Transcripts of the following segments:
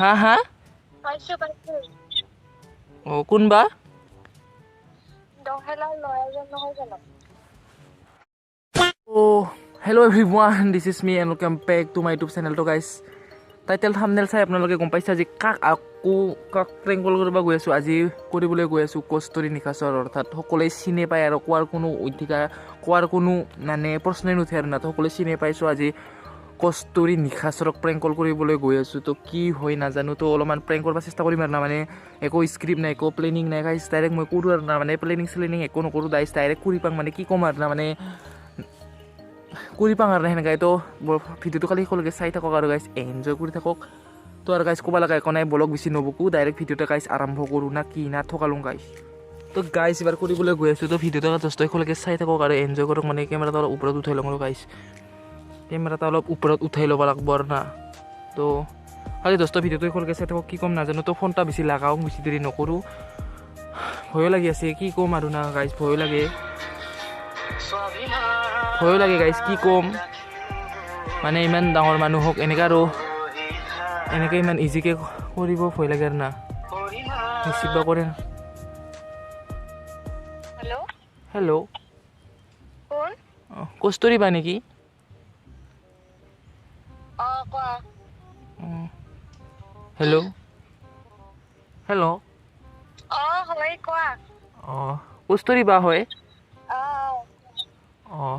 হা হা অ কোনবা Oh, hello everyone. This is me and welcome back to my YouTube channel. To guys, title thumbnail চাই আপোনালোকে গম পাইছে যে কাক প্ৰেংক কল কৰিব গৈ আছো আজি কৰিবলৈ গৈ আছো কষ্টৰি নিখাছৰ অৰ্থাৎ সকলোৱে চিনি পায় আৰু কোৱাৰ কোনো মানে প্ৰশ্নই নুঠে আৰু না সকলোৱে চিনি পাইছো আজি কষ্টৰি নিখাছৰক প্ৰেংক কল কৰিবলৈ গৈ আছো তো কি হয় নাজানো তো অলপমান প্ৰেংক কৰিব চেষ্টা কৰিম আৰু না মানে একো স্ক্ৰিপ্ট নাই একো প্লেনিং নাই গাইছ ডাইৰেক্ট মই কৰোঁ আৰু না মানে প্লেনিং একো নকৰোঁ গাইছ ডাইৰেক্ট কৰি পাং মানে কি ক'ম আৰু না মানে কৰি পাং আৰু সেনেকৈ তো ভিডিঅ'টো খালি সকলোকে চাই থাকক আৰু গাইছ এনজয় কৰি থাকক তো আৰু গাইছ ক'ব লগা একো নাই ব্লগ বেছি নবকো ডাইৰেক্ট ভিডিঅ'টো গাইছ আৰম্ভ কৰোঁ না কি না থকালোঁ গাইছ তো গাইছ এবাৰ কৰিবলৈ গৈ আছোঁ তো ভিডিঅ'টো যথেষ্ট সকলোকে চাই থাকক আৰু এনজয় কৰক মানে কেমেৰাটো অলপ ওপৰত উঠাই ল'ম আৰু গাইছ কেমেৰাটো অলপ ওপৰত উঠাই ল'ব লাগিব আৰু না তো খালি দহটা ভিডিঅ'টো সকলোকে চাই থাকক কি ক'ম নাজানো তো ফোনটা বেছি লগাওঁ বেছি দেৰি নকৰোঁ ভয়ো লাগি আছে কি ক'ম আৰু না গাইছ ভয়ো লাগে গাইছ কি ক'ম মানে ইমান ডাঙৰ মানুহক এনেকৈ ইমান ইজিকৈ কৰিব ভয় লাগে আৰু না ৰিচিভ বা কৰে হেল্ল' কষ্টৰি বা নেকি হেল্ল' অঁ কষ্টৰি বা হয় অঁ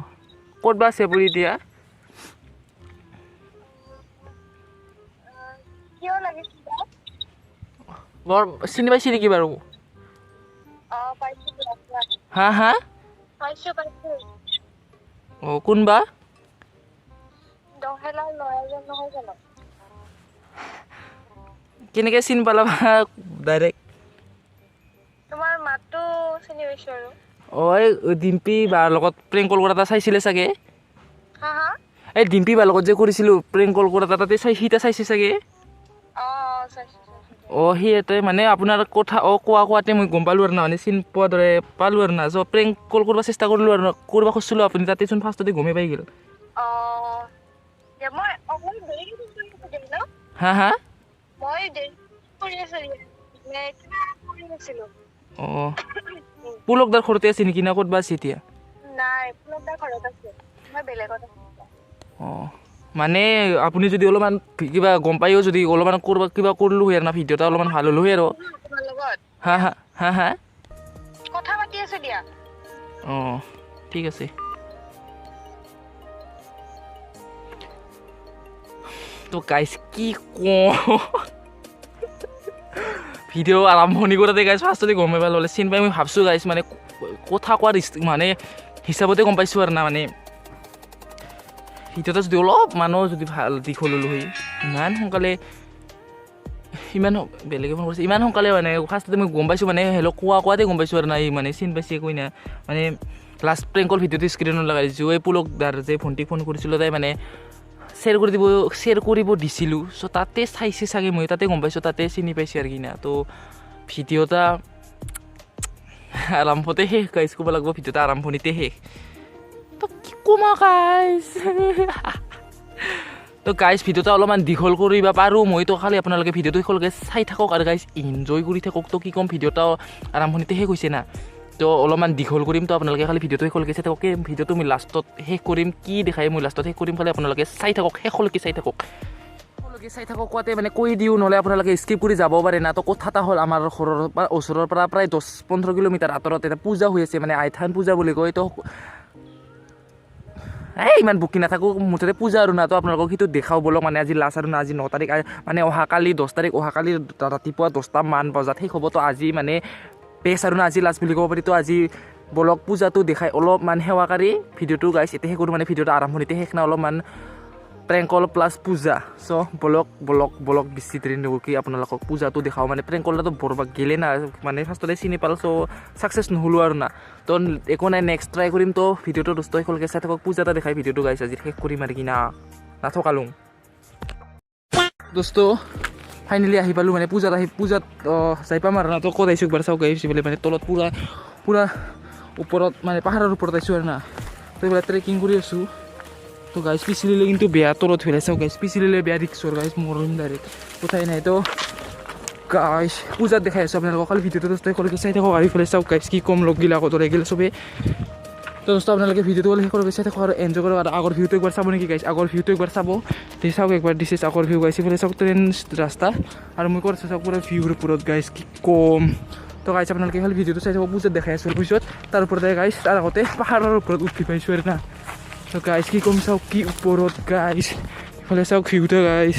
ক'ত বা আছে আপুনি এতিয়া বৰ চিনি পাইছে নেকি বাৰু হা হা অঁ কোনবা কেনেকৈ চিনি পালা ডাইৰেক্ট অঁ এই ডিম্পী বাৰ লগত প্ৰেংক কল কৰা এটা চাইছিলে চাগে এই ডিম্পী বাৰ লগত যে কৰিছিলোঁ প্ৰেংক কল কৰা তাতে সিটা চাইছে চাগে অঁ সিহঁতে মানে আপোনাৰ কথা কোৱাতে মই গম পালোঁ আৰু না মানে চিনি পোৱাৰ দৰে পালোঁ আৰু না চ' প্ৰেংক কল কৰিব চেষ্টা কৰিলোঁ আৰু কৰিব খুজিছিলোঁ আপুনি তাতেচোন ফাৰ্ষ্টতে গমেই পাই গ'ল হা হা অঁ পুলকদাৰ ঘৰতে আছে নেকি না ক'ত বা আছে এতিয়া অঁ মানে আপুনি যদি অলপমান কিবা গম পায়ো যদি অলপমান কিবা কৰিলোঁ আৰু না ভিডিঅ' এটা অলপমান ভাল হ'লো আৰু হা হা হা হা অঁ ঠিক আছে তো গাইছ কি কওঁ ভিডিঅ' আৰম্ভণি কৰোঁতে গাইছ ফাৰ্ষ্টতে গমেই পালোঁ হ'লে চিন পাই মই ভাবছোঁ গাইছ মানে কথা কোৱাৰ মানে হিচাপতে গম পাইছোঁ আৰু না মানে ভিডিঅ'টো যদি অলপ মানুহ যদি ভাল দিশ ল'লোঁ হয় বেলেগে ফোন কৰিছে ইমান সোনকালে মানে ফাৰ্ষ্টতে মই গম পাইছোঁ মানে কোৱাতে গম পাইছোঁ আৰু নাই মানে চিন পাইছে একো না মানে লাষ্ট প্ৰেংকৰ ভিডিঅ'টো স্ক্ৰীণত লগাই দিছোঁ এই পুলকদাৰ যে ভণ্টিক ফোন কৰিছিলোঁ তাই মানে শ্বেয়াৰ কৰিব দিছিলোঁ চ' তাতে চাইছে চাগে মই তাতে গম পাইছোঁ তাতে চিনি পাইছে আৰু কি না তো ভিডিঅ'টা আৰম্ভতে শেষ গাইছ ক'ব লাগিব ভিডিঅ'টা আৰম্ভণিতে শেষ তো কি ক'ম গাইছ তো গাইছ ভিডিঅ'টা অলপমান দীঘল কৰিব পাৰোঁ মইতো খালি আপোনালোকে ভিডিঅ'টো সকলোকে চাই থাকক আৰু গাইছ এনজয় কৰি থাকক তো কি ক'ম ভিডিঅ'টা আৰম্ভণিতে শেষ হৈছে না তো অলপমান দীঘল কৰিম তো আপোনালোকে খালি ভিডিঅ'টো শেষলৈকে চাই থাকক ভিডিঅ'টো মই লাষ্টত শেষ কৰিম কি দেখাই মই লাষ্টত শেষ কৰিম খালি আপোনালোকে চাই থাকক শেষলৈকে চাই থাকক কোৱাতে মানে কৈ দিওঁ নহ'লে আপোনালোকে স্কিপ কৰি যাব পাৰে না তো কথা এটা হ'ল আমাৰ ঘৰৰ পৰা ওচৰৰ পৰা প্ৰায় 10-15 কিলোমিটাৰ আঁতৰত এটা পূজা হৈ আছে মানে আইথান পূজা বুলি কয় তো ইমান বুকি নাথাকোঁ মুঠতে পূজা আৰু না তো আপোনালোকক সেইটো দেখাওঁ বলক মানে আজি লাষ্ট আৰু না আজি 9 তাৰিখ মানে অহাকালি 10 তাৰিখ অহাকালি ৰাতিপুৱা 10টা মান বজাত শেষ হ'ব তো আজি মানে বেছ আৰু না আজি লাষ্ট বুলি ক'ব পাৰি তো আজি বলক পূজাটো দেখাই অলপমান সেৱাকাৰী ভিডিঅ'টো গাইছ এতিয়া শেষ কৰোঁ মানে ভিডিঅ'টো আৰম্ভণিতে শেষ না অলপমান প্ৰেংক কল প্লাছ পূজা চ' বলক বেছি দেৰি নকৰি আপোনালোকক পূজাটো দেখাওঁ মানে প্ৰেংক কলটো বৰবাক গেলে না মানে ফাৰ্ষ্টতে চিনি পালোঁ চ' ছাকচেছ নহ'লোঁ আৰু না তো একো নাই নেক্সট ট্ৰাই কৰিম তো ভিডিঅ'টো দোস্ত সকলোকে চাই থাকক পূজা এটা দেখাই ভিডিঅ'টো গাইছ আজি শেষ কৰিম আৰু কি না নাথকালোঁ দোস্ত ফাইনেলি আহি পালোঁ মানে পূজাত যাই পাম আৰু না তো ক'ত আহিছোঁ একবাৰ চাওক আহিছোঁ বোলে মানে তলত পূৰা ওপৰত মানে পাহাৰৰ ওপৰত আহিছোঁ আৰু না তো এইবিলাক ট্ৰেকিং কৰি আছোঁ তো গাইজ পিছলিলে কিন্তু বেয়া তলত ফেলে চাওক গাইজ পিছলিলে বেয়া ৰিক্সৰ গাইজ মৰিম ডাইৰেক্ট কোথায় নাই তো গাইজ পূজাত দেখাই আছোঁ আপোনালোকক খালি ভিডিঅ'টো দোস্ত একেলগে চাই থাকক আৰু ইফালে চাওক গাইজ কি কম লগগিলা কত লাগিলে চবেই তো দোস্ত আপোনালোকে ভিডিঅ'টো একেলগে চাই থাকক আৰু এনজয় কৰক আৰু আগৰ ভিউটো একবাৰ চাব নেকি গাইজ আগৰ ভিউটো একবাৰ চাব তে চাওক একবাৰ দিছ ইজ আগৰ ভিউ গাইজ ইফালে চাওক ট্ৰেইন ৰাস্তা আৰু মই কৰিছোঁ চাওক পুৰা ভিউৰ ওপৰত গাইজ কি কম তো গাইজ আপোনালোকে খালি ভিডিঅ'টো চাই থাকক পূজাত দেখাই আছোঁ পিছত তাৰ ওপৰতে গাইজ তাৰ আগতে পাহাৰৰ ওপৰত উঠি পাইছোঁ আৰু না তো গাইজ কি কম চাওক কি ওপৰত গাইজ ইফালে চাওক ভিউটো গাইজ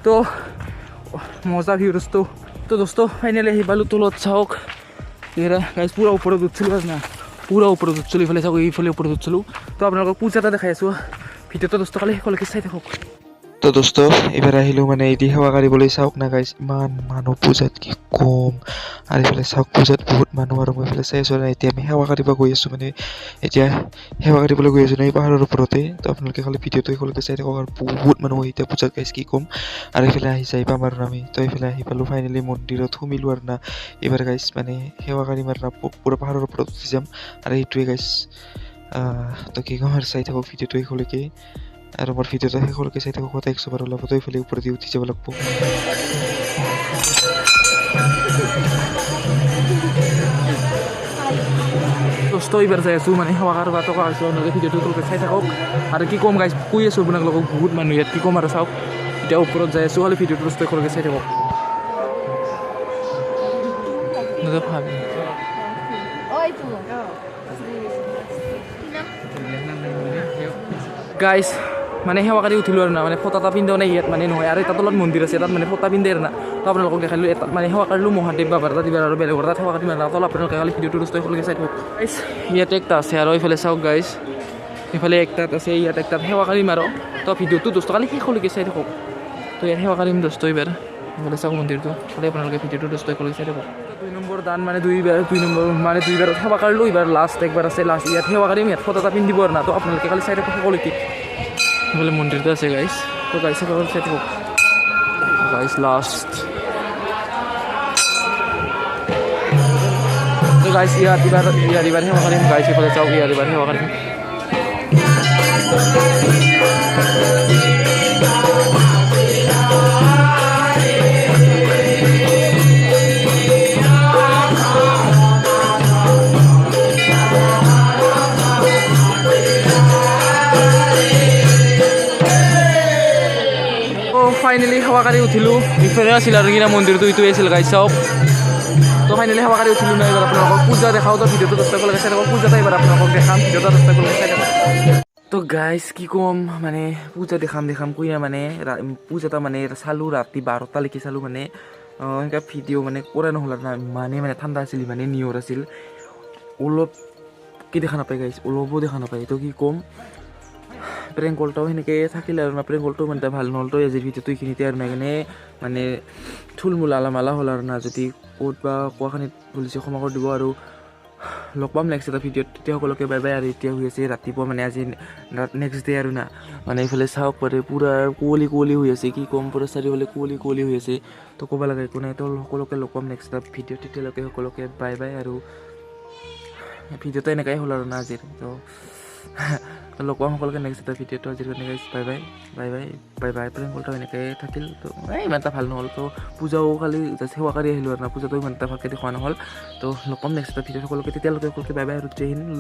তো মজা ভিউ দোস্ত ফাইনেলি আহি পালোঁ তলত চাওক এৰা গাইজ পুৰা ওপৰত উঠিছিলোঁ আৰু না পুৰা ওপৰত উঠিছিলোঁ ইফালে চাওক এইফালে ওপৰত উঠিছিলোঁ তো আপোনালোকক পূজা এটা দেখাই আছোঁ ভিডিঅ'টো দোস্ত খালি সকলোকে চাই থাকক তো দোস্ত এবাৰ আহিলোঁ মানে এটি সেৱা কাঢ়িবলৈ চাওক না গাইজ ইমান মানুহ পূজাত কি কম আৰু এইফালে চাওক পূজাত বহুত মানুহ আৰু মই এইফালে চাই আছোঁ এতিয়া আমি সেৱা কাঢ়িব গৈ আছোঁ মানে এতিয়া সেৱা কাঢ়িবলৈ গৈ আছোঁ এই পাহাৰৰ ওপৰতে তো আপোনালোকে খালি ভিডিঅ'টো সকলোকে চাই থাকক আৰু বহুত মানুহ এতিয়া পূজাত গাইজ কি কম আৰু এইফালে আহি যাই পাম আৰু আমি তো এইফালে আহি পালোঁ ফাইনেলি মন্দিৰত সোমিলোঁ আৰু না এইবাৰ গাইজ মানে সেৱা কাঢ়িম আৰু না পুৰা পাহাৰৰ ওপৰত উঠি যাম আৰু সেইটোৱে গাইজ তো কি ক'ম আৰু চাই থাকক ভিডিঅ'টো সকলোকে আৰু মোৰ ভিডিঅ'টো সকলোকে চাই থাকক কথা 100 বাৰ ওলাব তো এইফালে ওপৰতে উঠি যাব লাগিব দোস্ত এইবাৰ যাই আছোঁ মানে সেৱা কাঢ়িব টকা আছোঁ আপোনালোকে ভিডিঅ'টো সকলোকে চাই থাকক আৰু কি ক'ম গাইজ কৈ আছোঁ আপোনালোকক বহুত মানুহ ইয়াত কি ক'ম আৰু চাওক এতিয়া ওপৰত যাই আছোঁ খালি ভিডিঅ'টো দোস্ত সকলোকে চাই থাকক গাইজ মানে সেৱা কাঢ়ি উঠিলোঁ আৰু না মানে ফটা এটা পিন্ধাও নাই ইয়াত মানে নহয় আৰু এটা তলত মন্দিৰ আছে তাত মানে ফটা পিন্ধে আৰু না তো আপোনালোকক দেখালোঁ এটাত মানে সেৱা কাঢ়িলোঁ মহাদেৱ বাবাৰ তাত দিবাৰ আৰু বেলেগৰ তাত সেৱা কাঢ়িম আৰু তলত আপোনালোকে খালি ভিডিঅ'টো দোস্ত সকলোকে চাই থাকক গাইজ ইয়াতে একটা আছে আৰু এইফালে চাওক গাইজ এইফালে একটাত আছে ইয়াত একটাত সেৱা কাঢ়িম আৰু তো ভিডিঅ'টো দোস্ত খালি সকলোকে চাই থাকক তো ইয়াত সেৱা কাঢ়িম দোস্ত এইবাৰ এইফালে চাওক মন্দিৰটো খালি আপোনালোকে ভিডিঅ'টো দোস্ত সকলোকে চাই থাকক 2 নম্বৰ দান মানে দুইবাৰ সেৱা কাঢ়িলোঁ এইবাৰ লাষ্ট একবাৰ আছে লাষ্ট ইয়াত সেৱা কাঢ়িম ইয়াত ফটো এটা পিন্ধিব আৰু না তো আপোনালোকে খালি চাই থাকক সকলোকে এইফালে মন্দিৰটো আছে গাইজ তো গাইজ সকলোকে চাই থাকক গাইজ লাষ্ট তো গাইজ ইয়াত এইবাৰ সেৱা কাঢ়িম গাইজ এইফালে চাওক এইবাৰ সেৱা কাঢ়িম ফাইনেলি সেৱা কাঢ়ি উঠিলোঁ ইফালে আছিল আৰু কিনা মন্দিৰটো এইটোৱে আছিল গাইজ চাওক তো ফাইনেলি সেৱা কাঢ়ি উঠিলোঁ নাই এইবাৰ আপোনালোকক পূজা দেখাওঁ তো ভিডিঅ'টো দোস্ত সকলোকে চাই থাকক পূজাটা এইবাৰ আপোনালোকক দেখাম ভিডিঅ'টো দোস্ত সকলোকে চাই থাকক তো গাইজ কি ক'ম মানে পূজা দেখাম কৈ মানে পূজাটা মানে চালোঁ ৰাতি 12টালৈকে চালোঁ মানে এনেকুৱা ভিডিঅ' মানে কৰা নহ'ল আৰু না মানে ঠাণ্ডা আছিল মানে নিয়ৰ আছিল অলপ কি দেখা নাপায় গাইজ অলপো দেখা নাপায় তো কি ক'ম প্ৰেংক কলটাও সেনেকৈ থাকিলে আৰু না প্ৰেংক কলটো মানে ভাল নহ'ল তো আজিৰ ভিডিঅ'টো এইখিনিতে আৰু নাই মানে থুলমূল আলামালা হ'ল আৰু না যদি ক'ত বা কোৱাখিনিত ভুলিছে ক্ষমা কৰি দিব আৰু লগ পাম নেক্সট এটা ভিডিঅ'ত তেতিয়া সকলোকে বাই বাই আৰু এতিয়া হৈ আছে ৰাতিপুৱা মানে আজি নেক্সট ডে আৰু না মানে এইফালে চাওক পাৰে পূৰা কুঁৱলী হৈ আছে কি ক'ম পূৰা চাৰিওফালে কুঁৱলী হৈ আছে তো ক'ব লাগে একো নাই তো সকলোকে লগ পাম নেক্সট এটা ভিডিঅ'ত তেতিয়ালৈকে সকলোকে বাই বাই আৰু ভিডিঅ'টো এনেকুৱাই হ'ল আৰু না আজিৰ তো লগ পাম সকলোকে নেক্সট এটা ভিডিঅ'টো আজিৰ কাৰণে গাইজ বাই বাই প্ৰেংক কলটাও এনেকৈ থাকিল তো ইমান এটা ভাল নহ'ল তো পূজাও খালি জাষ্ট সেৱা কাঢ়ি আহিলোঁ আৰু না পূজাটো ইমান এটা ভালকৈ দেখুওৱা নহ'ল তো লগ পাম নেক্সট এটা ভিডিঅ'ত সকলোকে তেতিয়ালৈকে সকলোকে বাই বাই আৰু জয় হিন্দ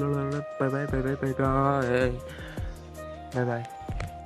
বাই বাই